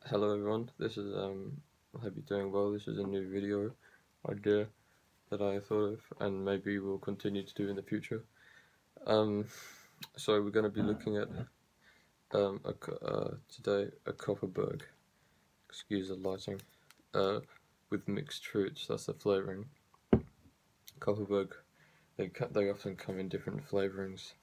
Hello everyone, this is I hope you're doing well. This is a new video idea that I thought of and maybe will continue to do in the future. So we're going to be looking at today a Koppaburg, excuse the lighting, with mixed fruits. That's the flavouring. Koppaburg, they often come in different flavourings.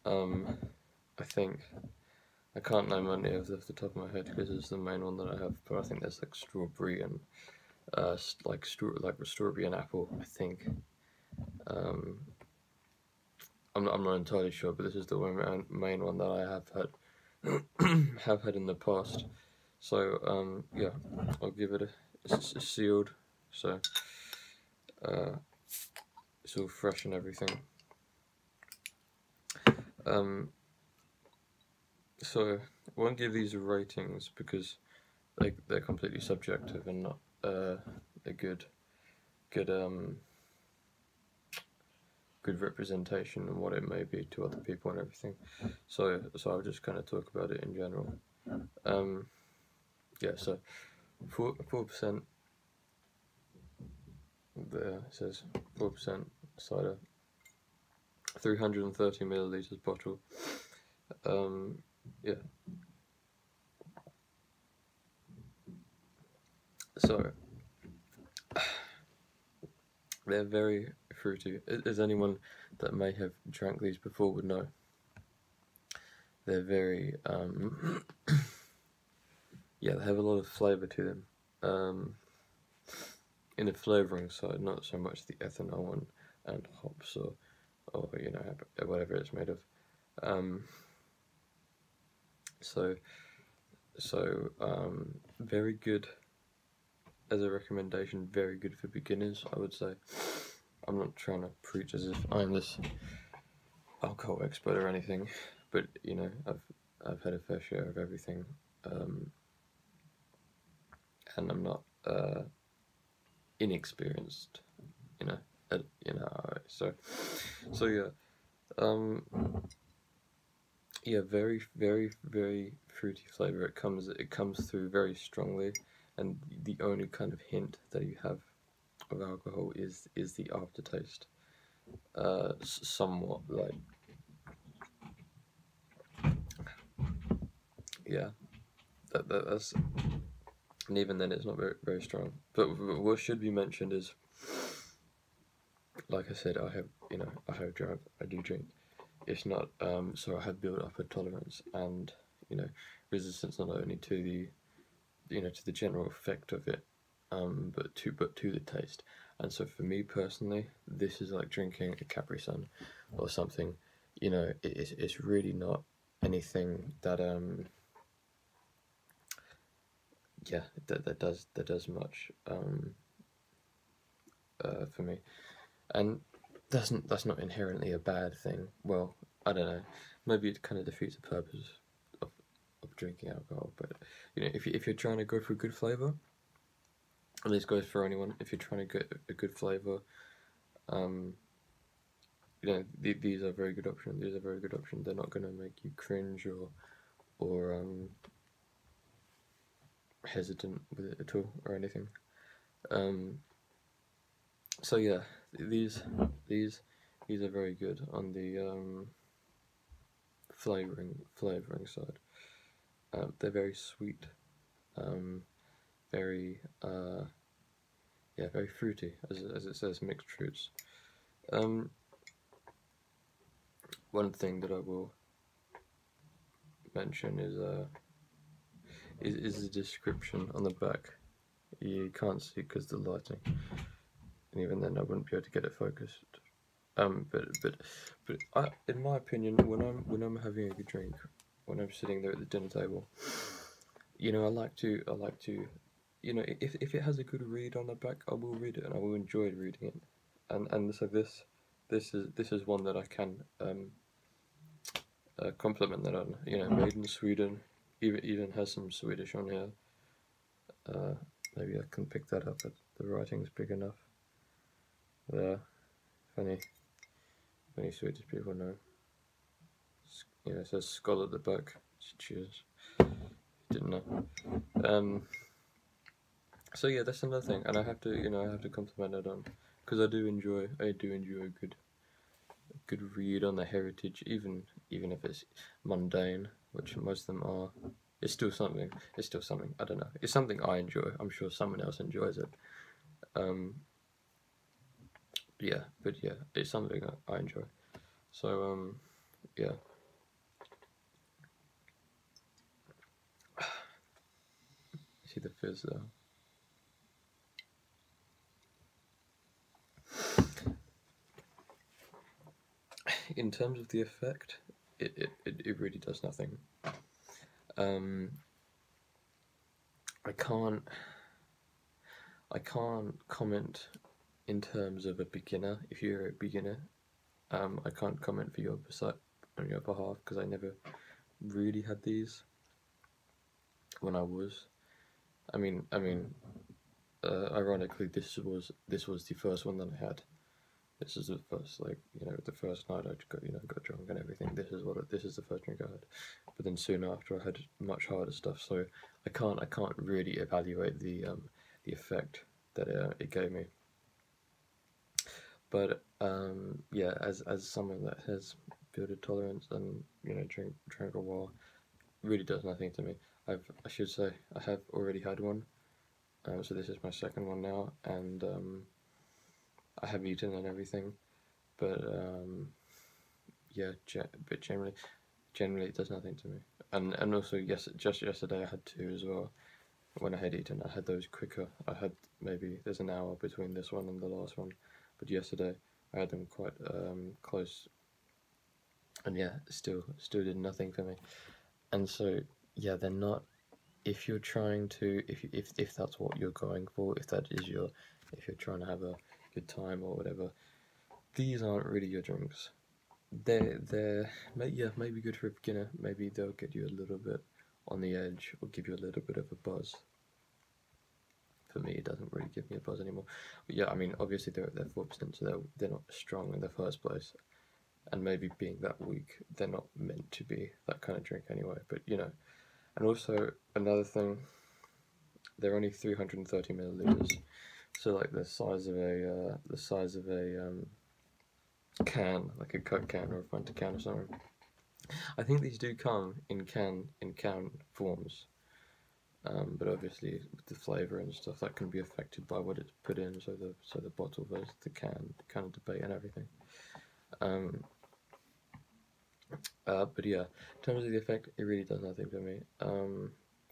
I think I can't name any of them off the top of my head because it's the main one that I have, but I think there's like strawberry and like strawberry and apple, I think. I'm not entirely sure, but this is the main one that I have had have had in the past. So yeah, I'll give it it's sealed, so it's all fresh and everything. So I won't give these ratings because they're completely subjective and not a good representation and what it may be to other people and everything. So I'll just kind of talk about it in general. Yeah, so 4%. There it says 4% cider, 330 milliliters bottle. Yeah. So they're very fruity. As anyone that may have drank these before would know, they're very yeah, they have a lot of flavour to them. In the flavouring side, not so much the ethanol and hops or you know, whatever it's made of. So very good as a recommendation, very good for beginners, I would say. I'm not trying to preach as if I'm this alcohol expert or anything, but you know, I've had a fair share of everything, and I'm not inexperienced, you know. So yeah, yeah, very fruity flavor. It comes through very strongly, and the only kind of hint that you have of alcohol is the aftertaste. Somewhat like, yeah, that's, and even then it's not very strong. But what should be mentioned is, like I said, I do drink. It's not so I have built up a tolerance and, you know, resistance not only to the, you know, to the general effect of it, but to the taste. And so for me personally, this is like drinking a Capri Sun or something. You know, it's really not anything that yeah, that does much for me. And that's not inherently a bad thing. Well, I don't know. Maybe it kind of defeats the purpose of drinking alcohol. But you know, if you're trying to go for a good flavor, and this goes for anyone, if you're trying to get a good flavor, you know, these are a very good option. These are a very good option. They're not going to make you cringe or hesitant with it at all or anything. So yeah, these are very good on the flavoring side. They're very sweet, very yeah, very fruity, as it says, mixed fruits. One thing that I will mention is the description on the back. You can't see because the lighting, and even then I wouldn't be able to get it focused. But in my opinion, when I'm having a good drink, when I'm sitting there at the dinner table, you know, I like to, you know, if it has a good read on the back, I will read it and I will enjoy reading it. And so this is one that I can compliment that on. You know, made in Sweden, even has some Swedish on here. Maybe I can pick that up, but the writing's big enough. There, many Swedish people know. You know, it says Skull at the back. Cheers. Didn't know. So yeah, that's another thing, and I have to, I have to compliment it on, because I do enjoy a good read on the heritage, even if it's mundane, which most of them are. It's still something. It's still something. I don't know. It's something I enjoy. I'm sure someone else enjoys it. Yeah, but yeah, it's something I enjoy. So yeah. See the fizz there. In terms of the effect, it really does nothing. I can't comment in terms of a beginner. If you're a beginner, I can't comment for your on your behalf, because I never really had these when I was. Ironically, this was the first one that I had. This is the first, the first night I got drunk and everything. This is the first drink I had. But then soon after, I had much harder stuff. So I can't really evaluate the effect that it gave me. But yeah, as someone that has built a tolerance and drank a while, really does nothing to me. I should say I have already had one. So this is my second one now, and I have eaten and everything, but yeah, but generally it does nothing to me. And also, yes, just yesterday I had two as well. When I had eaten, I had those quicker. I had maybe there's an hour between this one and the last one, but yesterday I had them quite close, and yeah, still did nothing for me. And so yeah, they're not. If you're trying to, if that's what you're going for, if you're trying to have a good time or whatever, these aren't really your drinks. They're maybe good for a beginner. Maybe they'll get you a little bit on the edge or give you a little bit of a buzz. For me, it doesn't really give me a buzz anymore. But yeah, I mean, obviously they're 4%, so they're not strong in the first place, and maybe being that weak, they're not meant to be that kind of drink anyway. But and also another thing, they're only 330 milliliters, so like the size of a can, like a Coke can or a Fanta can or something. I think these do come in can forms, but obviously with the flavour and stuff, that can be affected by what it's put in. So the bottle versus the can kind of debate and everything. But yeah, in terms of the effect, it really does nothing for me.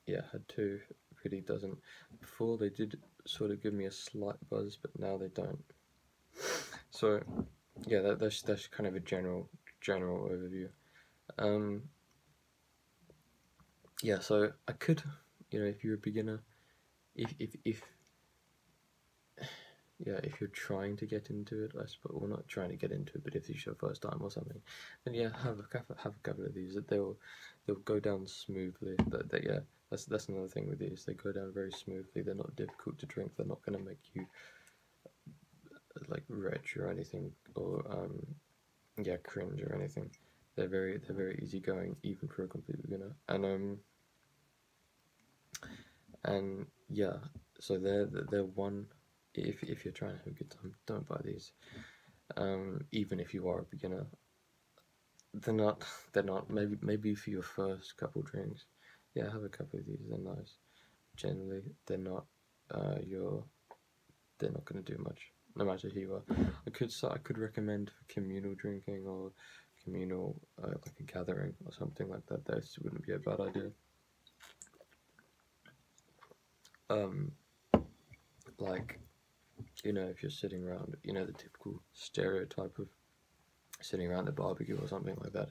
Yeah, had two, really doesn't. Before they did sort of give me a slight buzz, but now they don't. So yeah, that's kind of a general overview. Yeah, so I could, if you're a beginner, if you're trying to get into it, I suppose, well, not trying to get into it, but if it's your first time or something, then yeah, have a couple of these. That they'll go down smoothly. Yeah, that's another thing with these. They go down very smoothly. They're not difficult to drink. They're not going to make you like retch or anything, or cringe or anything. They're very easygoing, even for a complete beginner. And yeah, so they're one. If you're trying to have a good time, don't buy these. Even if you are a beginner, they're not. Maybe for your first couple drinks, yeah, have a couple of these. They're nice. Generally, they're not. They're not going to do much, no matter who you are. I could recommend for communal drinking or communal like a gathering or something like that. This wouldn't be a bad idea. Like, if you're sitting around, the typical stereotype of sitting around the barbecue or something like that,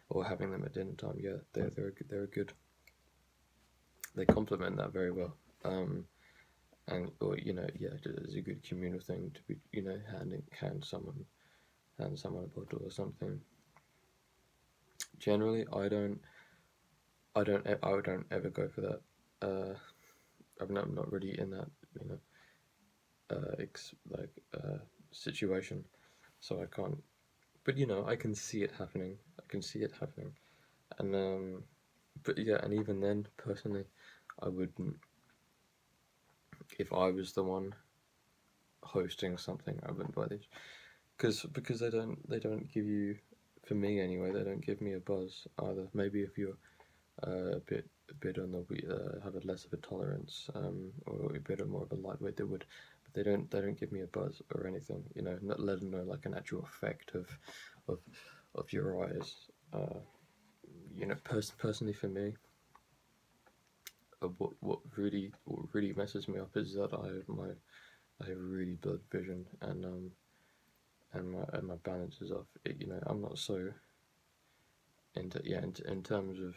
or having them at dinner time. Yeah, they're good. They complement that very well. It's a good communal thing to be, hand someone a bottle or something. Generally, I don't ever go for that. I'm not really in that, situation, so I can't. But I can see it happening. And but yeah, and even then, personally, I wouldn't. If I was the one hosting something, I wouldn't buy these, because they don't give you, for me anyway, they don't give me a buzz either. Maybe if you're a bit on the have a less of a tolerance, or a bit more of a lightweight, they would, but they don't give me a buzz or anything. Not let alone like an actual effect of of your eyes. Personally for me, what really messes me up is that I have really blurred vision, and my balance is off. I'm not so in terms of,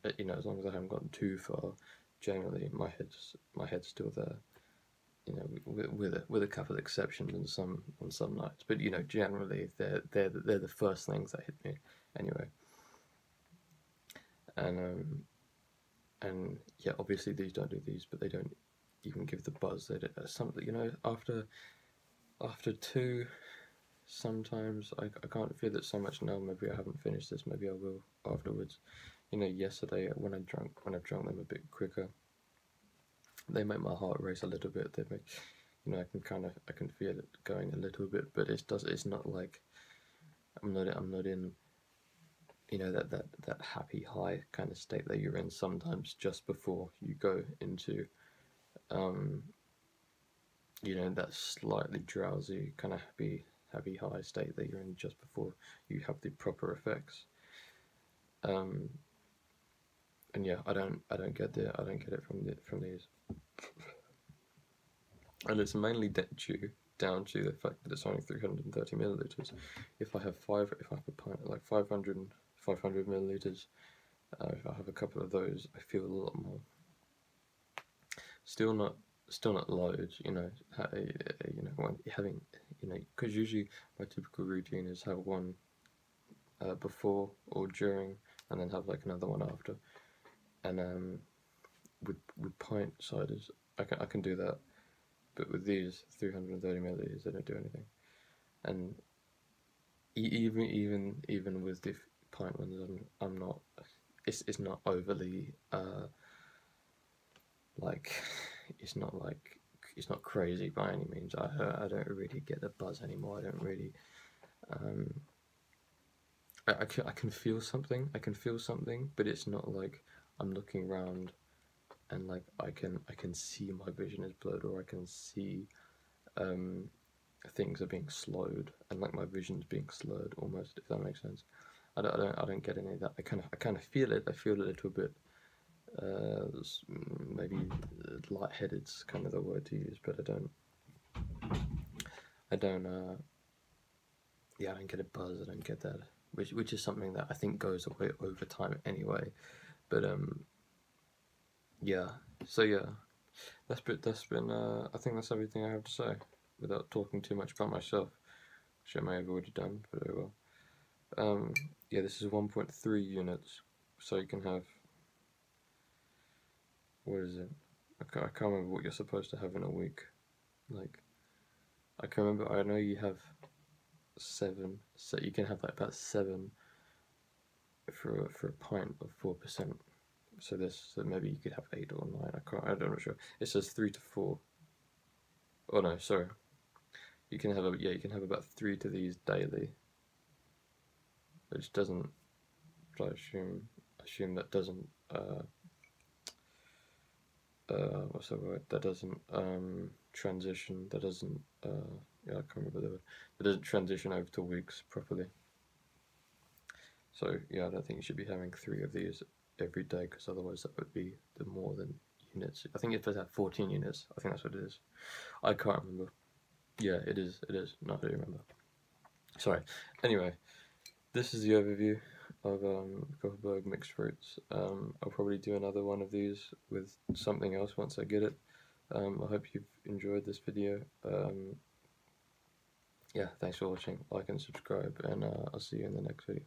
as long as I haven't gotten too far, generally my head's still there. With a couple of exceptions on some nights, but generally they're the first things that hit me anyway. And yeah, obviously these don't do these, but they don't even give the buzz. They don't, something, after two, sometimes I can't feel it so much now. Maybe I haven't finished this. Maybe I will afterwards. Yesterday when I've drunk them a bit quicker, they make my heart race a little bit. They make, I can feel it going a little bit, but it's not like I'm not in that happy high kind of state that you're in sometimes just before you go into that slightly drowsy kind of happy high state that you're in just before you have the proper effects. And yeah, I don't get it from these, and it's mainly down to the fact that it's only 330 milliliters. If I have a pint like 500 milliliters, if I have a couple of those, I feel a lot more. Still not loads, when having, because usually my typical routine is have one before or during, and then have like another one after. And with pint ciders, I can do that, but with these 330 milliliters, they don't do anything. And even with the pint ones, I'm not. It's not overly like it's not crazy by any means. I don't really get the buzz anymore. I don't really. I can feel something. But it's not like I'm looking around and like I can see my vision is blurred, or I can see things are being slowed, and like my vision's being slurred almost, if that makes sense. I don't get any of that. I kind of feel it. I feel a little bit. Maybe lightheaded's kind of the word to use, but I don't. Yeah, I don't get a buzz. I don't get that, which is something that I think goes away over time anyway. But yeah. So yeah, that's been. I think that's everything I have to say, without talking too much about myself, which I may have already done, but oh well. Yeah, this is 1.3 units, so you can have. What is it? I can't remember what you're supposed to have in a week. Like, I can remember. I know you have 7, so you can have like about 7 for a pint of 4%. So maybe you could have 8 or 9. I'm not sure. It says 3 to 4. Oh no, sorry. You can have about 3 to these daily, which doesn't. I assume that doesn't. What's the word? That doesn't transition. That doesn't. Yeah, I can't remember the word. That doesn't transition over to weeks properly. So yeah, I don't think you should be having 3 of these every day, because otherwise that would be the more than units. I think it's supposed to have 14 units. I think that's what it is. I can't remember. Yeah, it is. No, I don't remember. Sorry. Anyway, this is the overview of Koppaburg mixed fruits. I'll probably do another one of these with something else once I get it. I hope you've enjoyed this video. Yeah, thanks for watching. Like and subscribe, and I'll see you in the next video.